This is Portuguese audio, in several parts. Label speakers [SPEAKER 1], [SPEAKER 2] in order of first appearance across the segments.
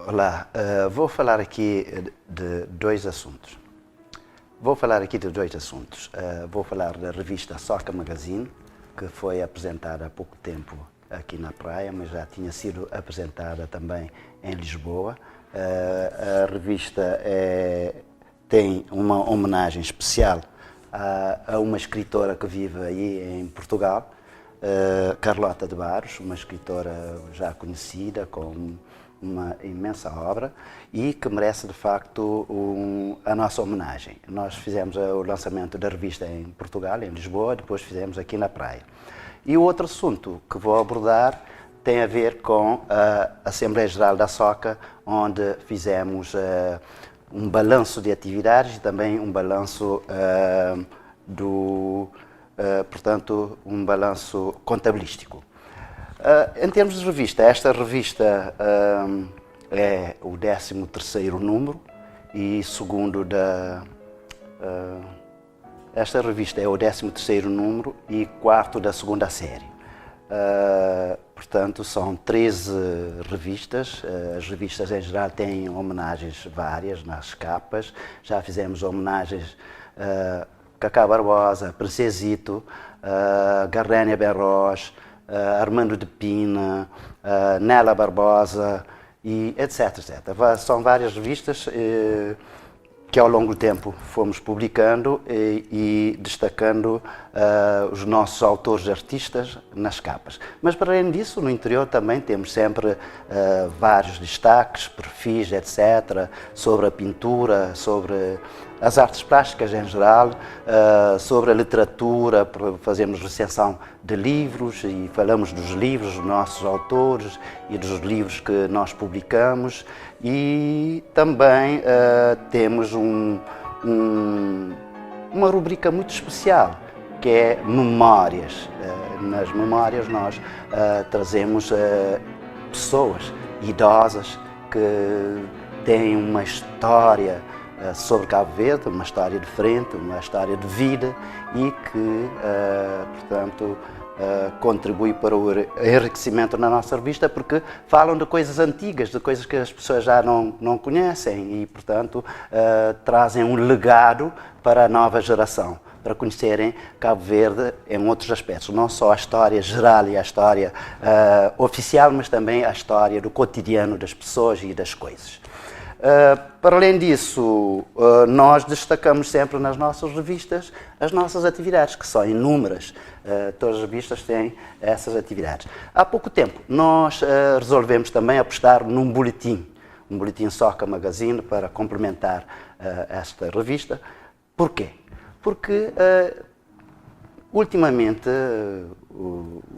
[SPEAKER 1] Olá, vou falar aqui de dois assuntos. Vou falar da revista Soca Magazine, que foi apresentada há pouco tempo aqui na praia, mas já tinha sido apresentada também em Lisboa. A revista tem uma homenagem especial a uma escritora que vive aí em Portugal, Carlota de Barros, uma escritora já conhecida, com uma imensa obra e que merece de facto a nossa homenagem. Nós fizemos o lançamento da revista em Portugal, em Lisboa, depois fizemos aqui na praia. E o outro assunto que vou abordar tem a ver com a Assembleia Geral da Soca, onde fizemos um balanço de atividades e também um balanço portanto, um balanço contabilístico. Em termos de revista, esta revista é o 13º número e segundo esta revista é o 13º número e quarto da segunda série. Portanto, são 13 revistas. As revistas em geral têm homenagens várias nas capas. Já fizemos homenagens a Cacá Barbosa, Princesito, Garrénia Benros, Armando de Pina, Néla Barbosa, e etc, etc. São várias revistas que ao longo do tempo fomos publicando e destacando os nossos autores artistas nas capas. Mas para além disso, no interior também temos sempre vários destaques, perfis, etc, sobre a pintura, sobre as artes plásticas em geral, sobre a literatura, fazemos recensão de livros e falamos dos livros dos nossos autores e dos livros que nós publicamos, e também temos uma rubrica muito especial, que é Memórias. Nas Memórias nós trazemos pessoas idosas que têm uma história sobre Cabo Verde, uma história diferente, uma história de vida e que, portanto, contribui para o enriquecimento na nossa revista, porque falam de coisas antigas, de coisas que as pessoas já não conhecem e, portanto, trazem um legado para a nova geração, para conhecerem Cabo Verde em outros aspectos, não só a história geral e a história oficial, mas também a história do cotidiano das pessoas e das coisas. Para além disso, nós destacamos sempre nas nossas revistas as nossas atividades, que são inúmeras. Todas as revistas têm essas atividades. Há pouco tempo, nós resolvemos também apostar num boletim, um boletim Soca Magazine, para complementar esta revista. Porquê? Porque ultimamente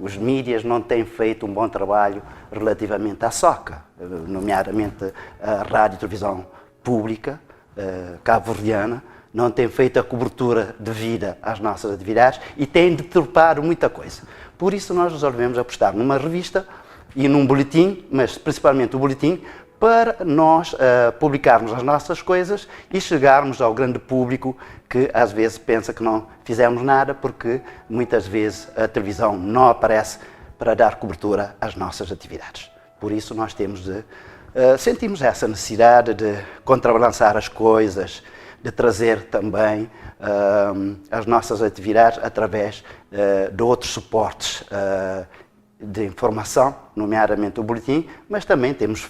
[SPEAKER 1] os mídias não têm feito um bom trabalho relativamente à soca, nomeadamente a rádio e televisão pública cabo-verdiana não tem feito a cobertura devida às nossas atividades e tem deturpado muita coisa. Por isso nós resolvemos apostar numa revista e num boletim, mas principalmente o boletim, para nós publicarmos as nossas coisas e chegarmos ao grande público que às vezes pensa que não fizemos nada, porque muitas vezes a televisão não aparece para dar cobertura às nossas atividades. Por isso nós sentimos essa necessidade de contrabalançar as coisas, de trazer também as nossas atividades através de outros suportes de informação, nomeadamente o boletim, mas também temos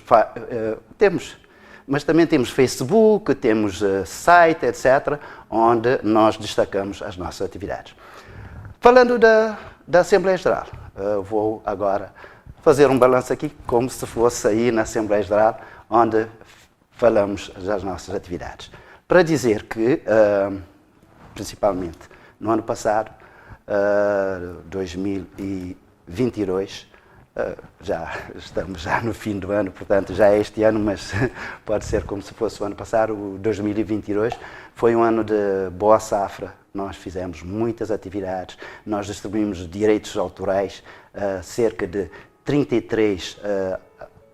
[SPEAKER 1] Facebook, temos site, etc., onde nós destacamos as nossas atividades. Falando da Assembleia Geral, vou agora fazer um balanço aqui, como se fosse aí na Assembleia Geral, onde falamos das nossas atividades. Para dizer que, principalmente no ano passado, 2022, já estamos no fim do ano, portanto já é este ano, mas pode ser como se fosse o ano passado, o 2022, foi um ano de boa safra nós fizemos muitas atividades, nós distribuímos direitos autorais, cerca de 33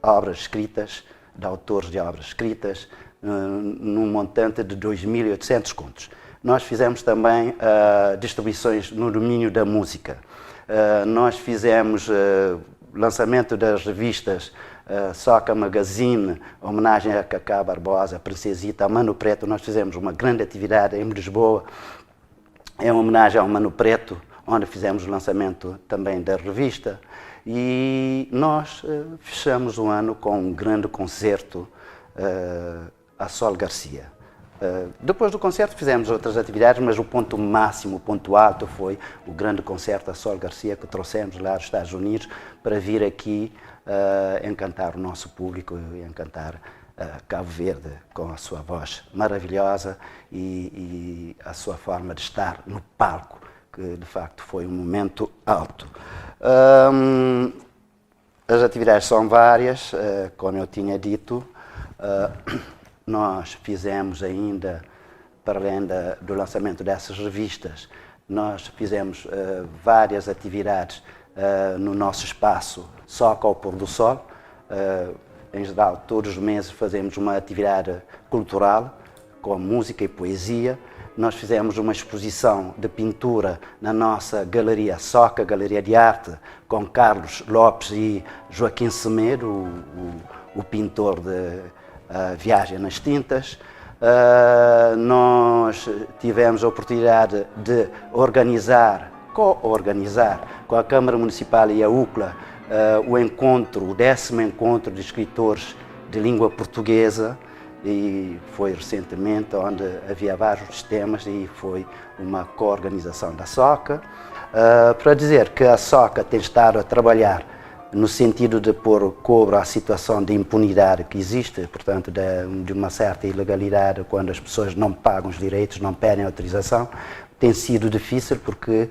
[SPEAKER 1] obras escritas, de autores de obras escritas, num montante de 2.800 contos. Nós fizemos também distribuições no domínio da música. Nós fizemos lançamento das revistas Soca Magazine, homenagem a Cacá Barbosa, a Princesita, a Mano Preto. Nós fizemos uma grande atividade em Lisboa, em homenagem ao Mano Preto, onde fizemos o lançamento também da revista. E nós fechamos o ano com um grande concerto a Sol Garcia. Depois do concerto fizemos outras atividades, mas o ponto máximo, o ponto alto foi o grande concerto a Sol Garcia que trouxemos lá dos Estados Unidos para vir aqui encantar o nosso público e encantar Cabo Verde com a sua voz maravilhosa e a sua forma de estar no palco, que de facto foi um momento alto. As atividades são várias, como eu tinha dito. Nós fizemos ainda, para além do lançamento dessas revistas, nós fizemos várias atividades no nosso espaço Soca ao Pôr do Sol. Em geral, todos os meses fazemos uma atividade cultural com música e poesia. Nós fizemos uma exposição de pintura na nossa Galeria Soca, Galeria de Arte, com Carlos Lopes e Joaquim Semedo, o pintor de Viagem nas Tintas. Nós tivemos a oportunidade de co-organizar com a Câmara Municipal e a UCLA o 10º encontro de escritores de língua portuguesa, e foi recentemente, onde havia vários temas e foi uma co-organização da Soca. Para dizer que a Soca tem estado a trabalhar no sentido de pôr cobro à situação de impunidade que existe, portanto, de uma certa ilegalidade quando as pessoas não pagam os direitos, não pedem autorização. Tem sido difícil porque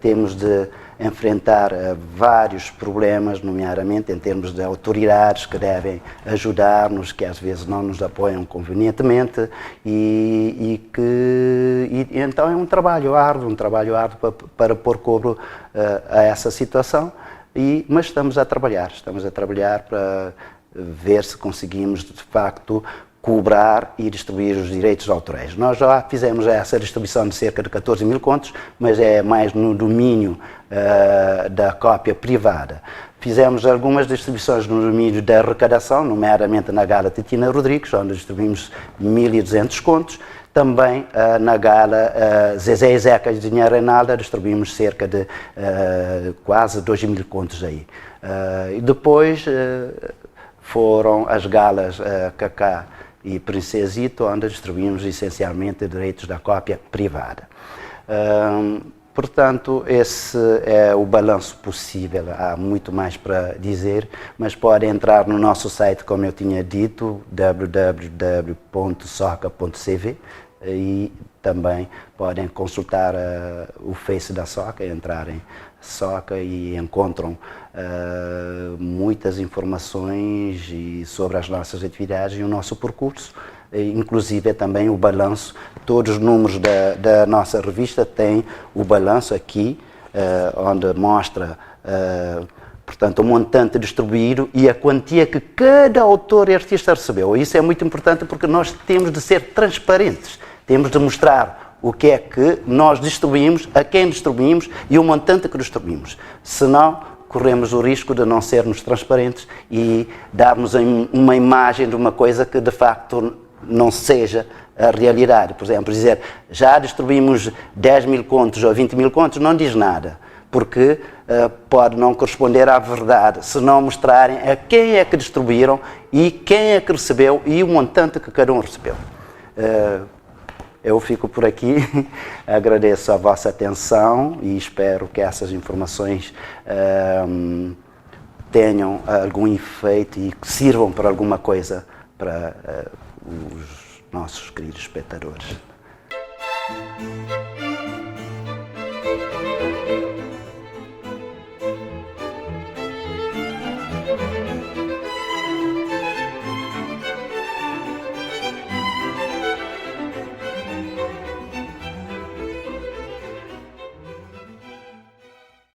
[SPEAKER 1] temos de enfrentar vários problemas, nomeadamente em termos de autoridades que devem ajudar-nos, que às vezes não nos apoiam convenientemente, e então é um trabalho árduo para pôr cobro a essa situação. Mas estamos a trabalhar para ver se conseguimos, de facto, cobrar e distribuir os direitos autorais. Nós já fizemos essa distribuição de cerca de 14.000 contos, mas é mais no domínio da cópia privada. Fizemos algumas distribuições no domínio da arrecadação, nomeadamente na Gala Titina Rodrigues, onde distribuímos 1.200 contos. Também na Gala Zezé e Zeca de Dinheiro Reinalda distribuímos cerca de quase 2.000 contos aí. E depois foram as galas Cacá e Princesito, onde distribuímos essencialmente direitos da cópia privada. Portanto, esse é o balanço possível. Há muito mais para dizer, mas pode entrar no nosso site, como eu tinha dito, www.soca.cv, e também podem consultar o Face da Soca, entrar em Soca e encontram muitas informações sobre as nossas atividades e o nosso percurso. Inclusive também o balanço, todos os números da nossa revista têm o balanço aqui, onde mostra, portanto, o montante distribuído e a quantia que cada autor e artista recebeu. Isso é muito importante porque nós temos de ser transparentes, temos de mostrar o que é que nós distribuímos, a quem distribuímos e o montante que distribuímos. Senão, corremos o risco de não sermos transparentes e darmos uma imagem de uma coisa que de facto não seja a realidade. Por exemplo, dizer já distribuímos 10.000 contos ou 20.000 contos não diz nada, porque pode não corresponder à verdade, se não mostrarem a quem é que distribuíram e quem é que recebeu e o montante que cada um recebeu. Eu fico por aqui, agradeço a vossa atenção e espero que essas informações tenham algum efeito e que sirvam para alguma coisa para os nossos queridos espectadores.